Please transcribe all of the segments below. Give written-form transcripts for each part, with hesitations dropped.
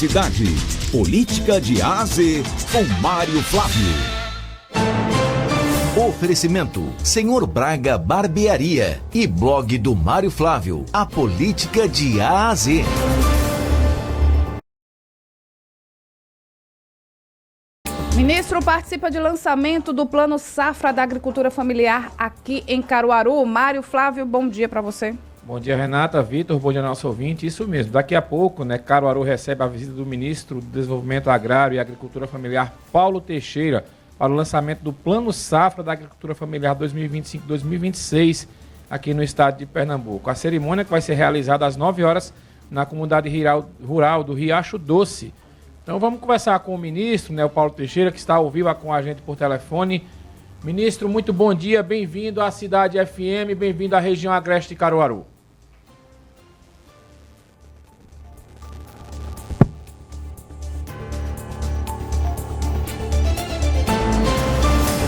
Cidade. Política de A a Z, com Mário Flávio. Oferecimento, Senhor Braga Barbearia e blog do Mário Flávio, a política de A a Z. Ministro participa de lançamento do Plano Safra da Agricultura Familiar aqui em Caruaru. Mário Flávio, bom dia para você. Bom dia, Renata, Vitor, bom dia, nosso ouvinte. Isso mesmo, daqui a pouco, Caruaru recebe a visita do Ministro do Desenvolvimento Agrário e Agricultura Familiar, Paulo Teixeira, para o lançamento do Plano Safra da Agricultura Familiar 2025-2026, aqui no estado de Pernambuco. A cerimônia que vai ser realizada às 9 horas na comunidade rural do Riacho Doce. Então vamos conversar com o ministro, o Paulo Teixeira, que está ao vivo com a gente por telefone. Ministro, muito bom dia, bem-vindo à Cidade FM, bem-vindo à região agreste de Caruaru.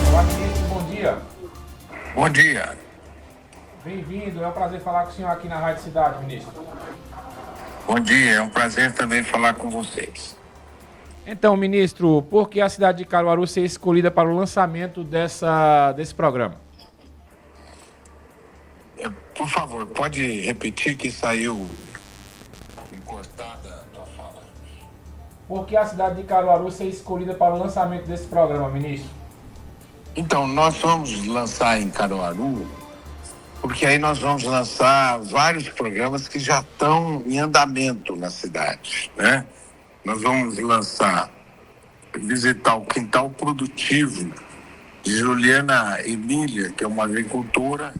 Olá, ministro, bom dia. Bom dia. Bem-vindo, é um prazer falar com o senhor aqui na Rádio Cidade, ministro. Bom dia, é um prazer também falar com vocês. Então, ministro, por que a cidade de Caruaru ser escolhida para o lançamento desse programa? Por favor, pode repetir que saiu encostada a tua fala. Por que a cidade de Caruaru ser escolhida para o lançamento desse programa, ministro? Então, nós vamos lançar em Caruaru, porque aí nós vamos lançar vários programas que já estão em andamento na cidade, Nós vamos visitar o quintal produtivo de Juliana Emília, que é uma agricultora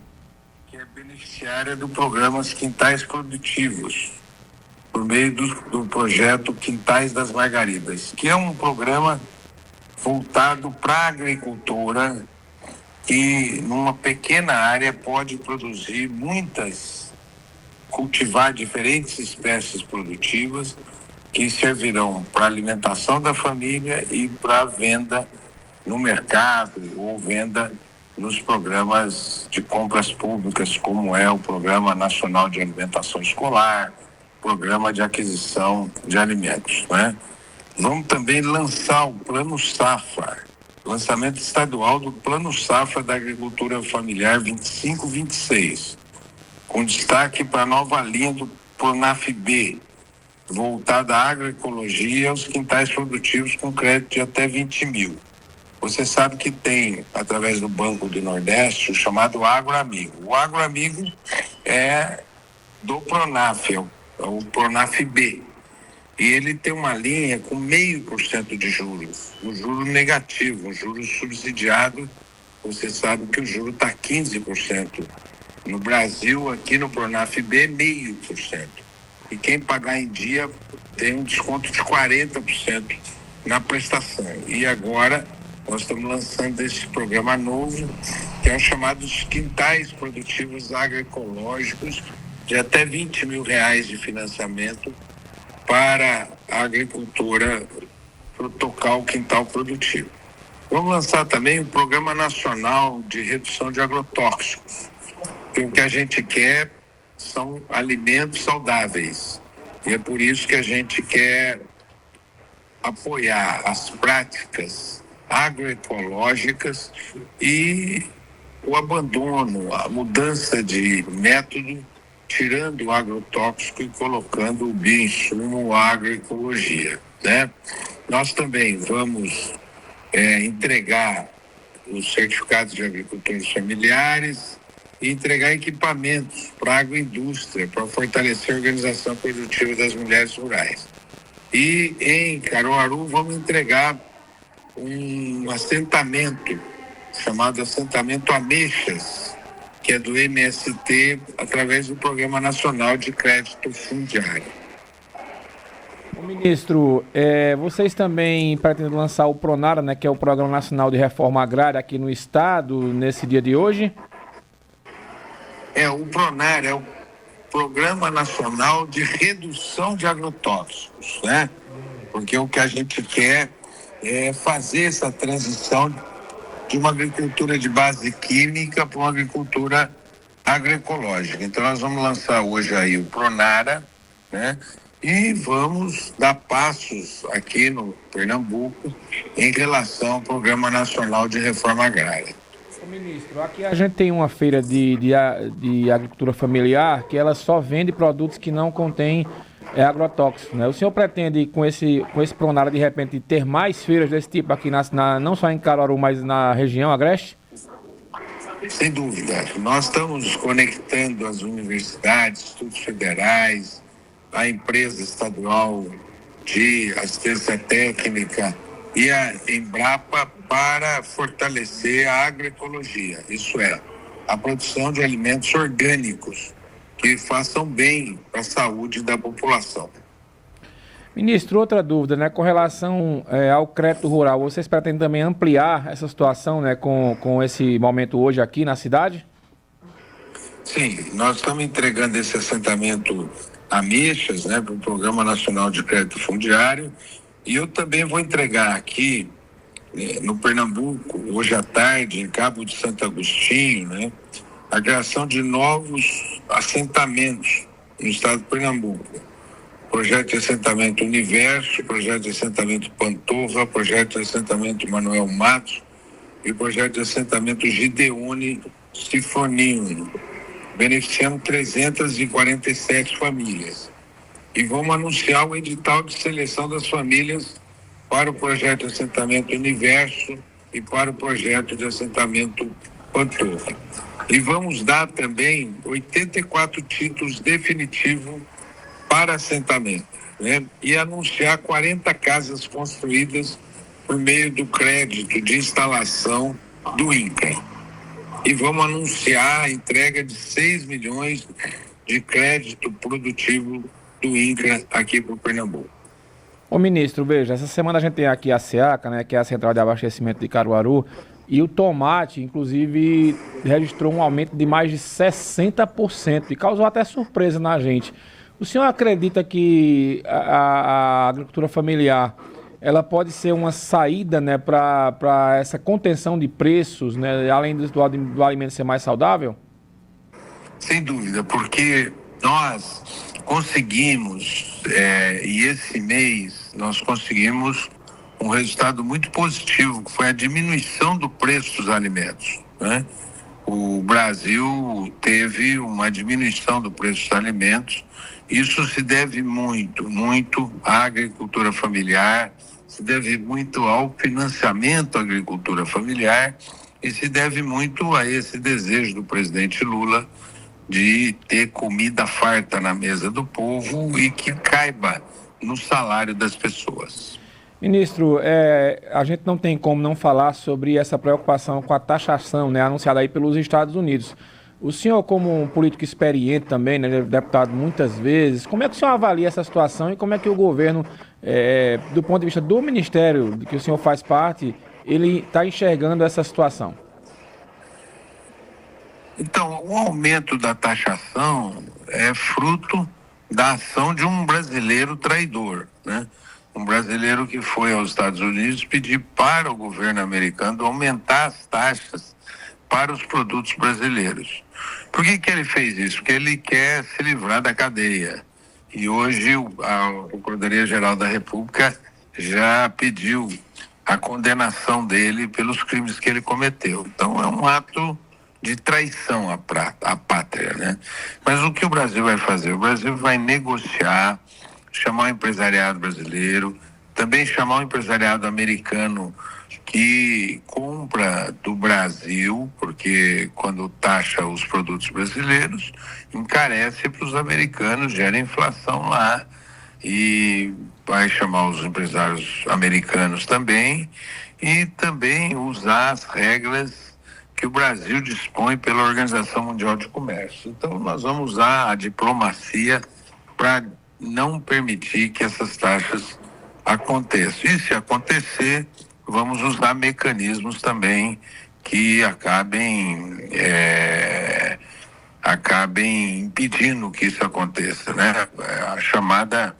que é beneficiária do programa Quintais Produtivos, por meio do projeto Quintais das Margaridas, que é um programa voltado para a agricultora que, numa pequena área, pode produzir cultivar diferentes espécies produtivas que servirão para a alimentação da família e para venda no mercado ou venda nos programas de compras públicas, como é o Programa Nacional de Alimentação Escolar, Programa de Aquisição de Alimentos, Vamos também lançar o Plano Safra, lançamento estadual do Plano Safra da Agricultura Familiar 25-26, com destaque para a nova linha do Pronaf-B, voltada à agroecologia e aos quintais produtivos com crédito de até 20 mil. Você sabe que tem, através do Banco do Nordeste, o chamado Agroamigo. O Agroamigo é do Pronaf, é o Pronaf-B. E ele tem uma linha com 0,5% de juros, um juro negativo, um juro subsidiado. Você sabe que o juro está 15%. No Brasil, aqui no Pronaf-B, 0,5%. E quem pagar em dia tem um desconto de 40% na prestação. E agora nós estamos lançando esse programa novo, que é o chamado Quintais Produtivos Agroecológicos, de até R$20 mil de financiamento para a agricultura tocar o quintal produtivo. Vamos lançar também o Programa Nacional de Redução de Agrotóxicos. E o que a gente quer são alimentos saudáveis. E é por isso que a gente quer apoiar as práticas agroecológicas e o abandono, a mudança de método, tirando o agrotóxico e colocando o bioinsumo, a agroecologia, Nós também vamos entregar os certificados de agricultores familiares e entregar equipamentos para a agroindústria, para fortalecer a organização produtiva das mulheres rurais. E em Caruaru vamos entregar um assentamento chamado Assentamento Ameixas, que é do MST, através do Programa Nacional de Crédito Fundiário. Ministro, vocês também pretendem lançar o Pronara, que é o Programa Nacional de Reforma Agrária aqui no estado, nesse dia de hoje? O Pronara é o Programa Nacional de Redução de Agrotóxicos, Porque o que a gente quer é fazer essa transição de uma agricultura de base química para uma agricultura agroecológica. Então nós vamos lançar hoje aí o Pronara, e vamos dar passos aqui no Pernambuco em relação ao Programa Nacional de Reforma Agrária. Ministro, aqui a gente tem uma feira de agricultura familiar que ela só vende produtos que não contêm agrotóxicos, né? O senhor pretende, com esse Pronara, de repente, ter mais feiras desse tipo aqui, não só em Caruaru, mas na região agreste? Sem dúvida. Nós estamos conectando as universidades, institutos federais, a empresa estadual de assistência técnica e a Embrapa para fortalecer a agroecologia, isso é, a produção de alimentos orgânicos que façam bem para a saúde da população. Ministro, outra dúvida, né, com relação ao crédito rural, vocês pretendem também ampliar essa situação, né, com esse momento hoje aqui na cidade? Sim, nós estamos entregando esse assentamento Ameixas, né, para o Programa Nacional de Crédito Fundiário, e eu também vou entregar aqui no Pernambuco, hoje à tarde, em Cabo de Santo Agostinho, né, a criação de novos assentamentos no estado de Pernambuco. Projeto de assentamento Universo, projeto de assentamento Pantoja, projeto de assentamento Manuel Matos e projeto de assentamento Gideone Sifoninho, beneficiando 347 famílias. E vamos anunciar o edital de seleção das famílias para o projeto de assentamento Universo e para o projeto de assentamento Pantoja. E vamos dar também 84 títulos definitivos para assentamento, né? E anunciar 40 casas construídas por meio do crédito de instalação do INCRA. E vamos anunciar a entrega de 6 milhões de crédito produtivo do INCRA aqui para o Pernambuco. Ô ministro, veja, essa semana a gente tem aqui a SEACA, né, que é a Central de Abastecimento de Caruaru, e o tomate, inclusive, registrou um aumento de mais de 60% e causou até surpresa na gente. O senhor acredita que a agricultura familiar ela pode ser uma saída, né, para essa contenção de preços, né, além do alimento ser mais saudável? Sem dúvida, porque nós conseguimos, e esse mês nós conseguimos um resultado muito positivo, que foi a diminuição do preço dos alimentos, né? O Brasil teve uma diminuição do preço dos alimentos. Isso se deve muito à agricultura familiar, se deve muito ao financiamento da agricultura familiar e se deve muito a esse desejo do presidente Lula de ter comida farta na mesa do povo e que caiba no salário das pessoas. Ministro, a gente não tem como não falar sobre essa preocupação com a taxação, né, anunciada aí pelos Estados Unidos. O senhor, como um político experiente também, né, deputado muitas vezes, como é que o senhor avalia essa situação e como é que o governo, do ponto de vista do ministério de que o senhor faz parte, ele está enxergando essa situação? Então, o aumento da taxação é fruto da ação de um brasileiro traidor, né? Um brasileiro que foi aos Estados Unidos pedir para o governo americano aumentar as taxas para os produtos brasileiros. Por que ele fez isso? Porque ele quer se livrar da cadeia. E hoje a Procuradoria-Geral da República já pediu a condenação dele pelos crimes que ele cometeu. Então é um ato de traição à pátria, né? Mas o que o Brasil vai fazer? O Brasil vai negociar, chamar o empresariado brasileiro, também chamar o empresariado americano que compra do Brasil, porque quando taxa os produtos brasileiros, encarece para os americanos, gera inflação lá, e vai chamar os empresários americanos também, e também usar as regras que o Brasil dispõe pela Organização Mundial de Comércio. Então nós vamos usar a diplomacia para não permitir que essas taxas aconteçam. E se acontecer, vamos usar mecanismos também que acabem impedindo que isso aconteça, né? A chamada,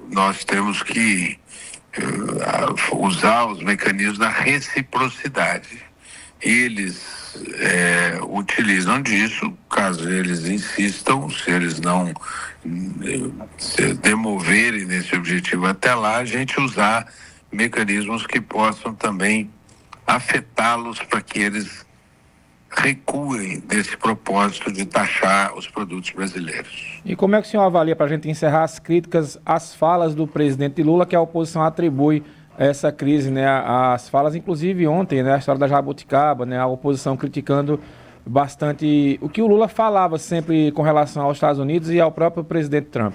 nós temos que usar os mecanismos da reciprocidade. eles utilizam disso, caso eles insistam, se eles não se demoverem nesse objetivo até lá, a gente usar mecanismos que possam também afetá-los para que eles recuem desse propósito de taxar os produtos brasileiros. E como é que o senhor avalia, para a gente encerrar, as críticas às falas do presidente Lula, que a oposição atribui essa crise, né? As falas, inclusive ontem, né? A história da jabuticaba, né? A oposição criticando bastante o que o Lula falava sempre com relação aos Estados Unidos e ao próprio presidente Trump.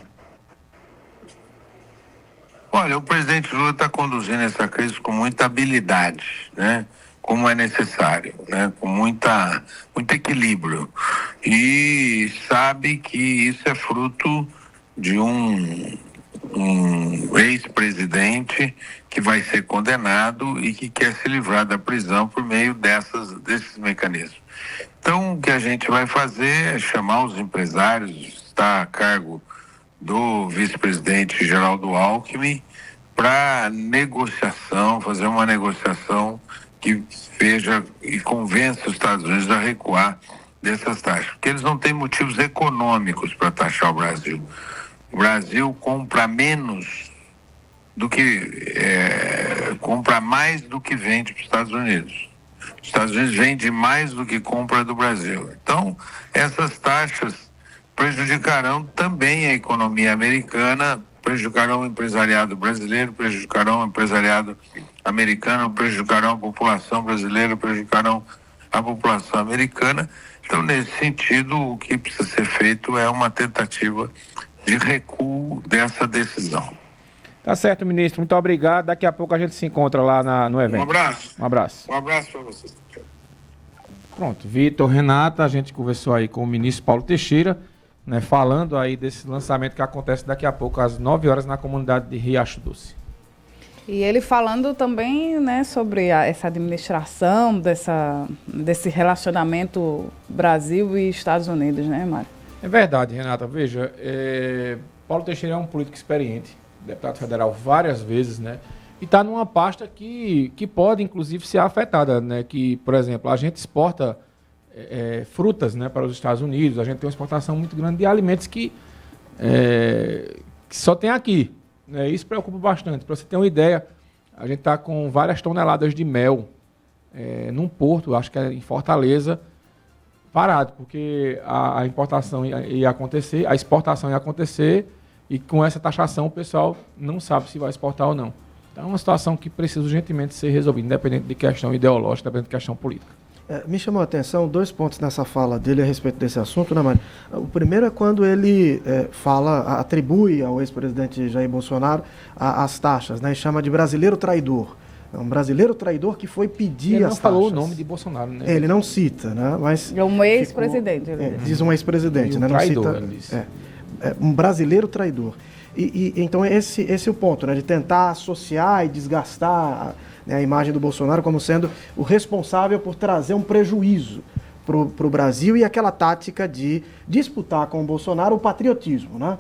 Olha, o presidente Lula está conduzindo essa crise com muita habilidade, né? Como é necessário, né? Com muito equilíbrio. E sabe que isso é fruto de um ex-presidente que vai ser condenado e que quer se livrar da prisão por meio desses mecanismos. Então, o que a gente vai fazer é chamar os empresários, está a cargo do vice-presidente Geraldo Alckmin, para negociação, fazer uma negociação que veja e convença os Estados Unidos a recuar dessas taxas, porque eles não têm motivos econômicos para taxar o Brasil. O Brasil compra menos do que compra mais do que vende para os Estados Unidos. Os Estados Unidos vendem mais do que compra do Brasil. Então, essas taxas prejudicarão também a economia americana, prejudicarão o empresariado brasileiro, prejudicarão o empresariado americano, prejudicarão a população brasileira, prejudicarão a população americana. Então, nesse sentido, o que precisa ser feito é uma tentativa de recuo dessa decisão. Tá certo, ministro. Muito obrigado. Daqui a pouco a gente se encontra lá no evento. Um abraço. Um abraço. Um abraço para vocês. Pronto, Vitor, Renata, a gente conversou aí com o ministro Paulo Teixeira, né, falando aí desse lançamento que acontece daqui a pouco, às 9 horas, na comunidade de Riacho Doce. E ele falando também, né, sobre essa administração, desse relacionamento Brasil e Estados Unidos, né, Mário? É verdade, Renata. Veja, Paulo Teixeira é um político experiente, deputado federal várias vezes, né? E está numa pasta que pode, inclusive, ser afetada, né? Que, por exemplo, a gente exporta frutas, né, para os Estados Unidos, a gente tem uma exportação muito grande de alimentos que só tem aqui, né? Isso preocupa bastante. Para você ter uma ideia, a gente está com várias toneladas de mel num porto, acho que é em Fortaleza, parado, porque a importação ia acontecer, a exportação ia acontecer, e com essa taxação o pessoal não sabe se vai exportar ou não. Então é uma situação que precisa urgentemente ser resolvida, independente de questão ideológica, independente de questão política. Me chamou a atenção 2 pontos nessa fala dele a respeito desse assunto, né, Mário? O primeiro é quando ele atribui ao ex-presidente Jair Bolsonaro as taxas, né, e chama de brasileiro traidor. É um brasileiro traidor que foi pedir as taxas. Ele não falou o nome de Bolsonaro, né? Ele não cita, né? Mas é um ex-presidente. Diz um ex-presidente, né? Traidor, não cita. Um brasileiro traidor. Então esse é o ponto, né? De tentar associar e desgastar, né, a imagem do Bolsonaro como sendo o responsável por trazer um prejuízo para o Brasil, e aquela tática de disputar com o Bolsonaro o patriotismo, né?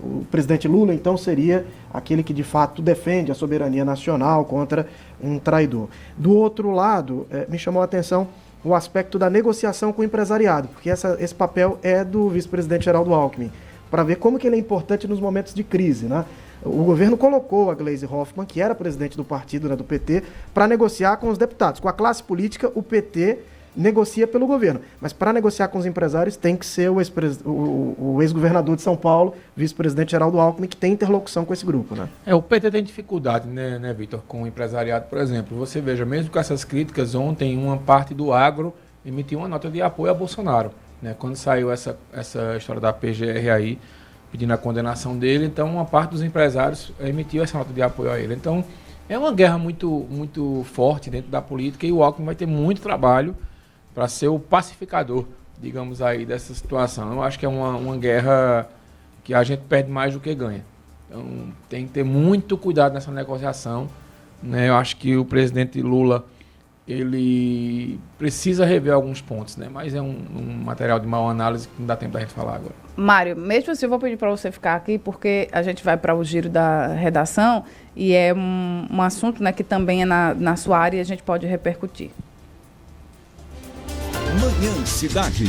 O presidente Lula, então, seria aquele que de fato defende a soberania nacional contra um traidor. Do outro lado, me chamou a atenção o aspecto da negociação com o empresariado, porque esse papel é do vice-presidente Geraldo Alckmin, para ver como que ele é importante nos momentos de crise, né? O governo colocou a Gleisi Hoffmann, que era presidente do partido, né, do PT, para negociar com os deputados. Com a classe política, o PT negocia pelo governo, mas para negociar com os empresários tem que ser o ex-governador de São Paulo, vice-presidente Geraldo Alckmin, que tem interlocução com esse grupo, né? O PT tem dificuldade, né, Vitor, com o empresariado, por exemplo. Você veja, mesmo com essas críticas, ontem uma parte do agro emitiu uma nota de apoio a Bolsonaro, né? Quando saiu essa história da PGR aí, pedindo a condenação dele, então uma parte dos empresários emitiu essa nota de apoio a ele. Então é uma guerra muito, muito forte dentro da política, e o Alckmin vai ter muito trabalho para ser o pacificador, digamos aí, dessa situação. Eu acho que é uma guerra que a gente perde mais do que ganha. Então tem que ter muito cuidado nessa negociação, né? Eu acho que o presidente Lula, ele precisa rever alguns pontos, né? Mas é um material de maior análise que não dá tempo da gente falar agora. Mário, mesmo assim eu vou pedir para você ficar aqui, porque a gente vai para o giro da redação e é um assunto, né, que também é na sua área e a gente pode repercutir. Manhã Cidade.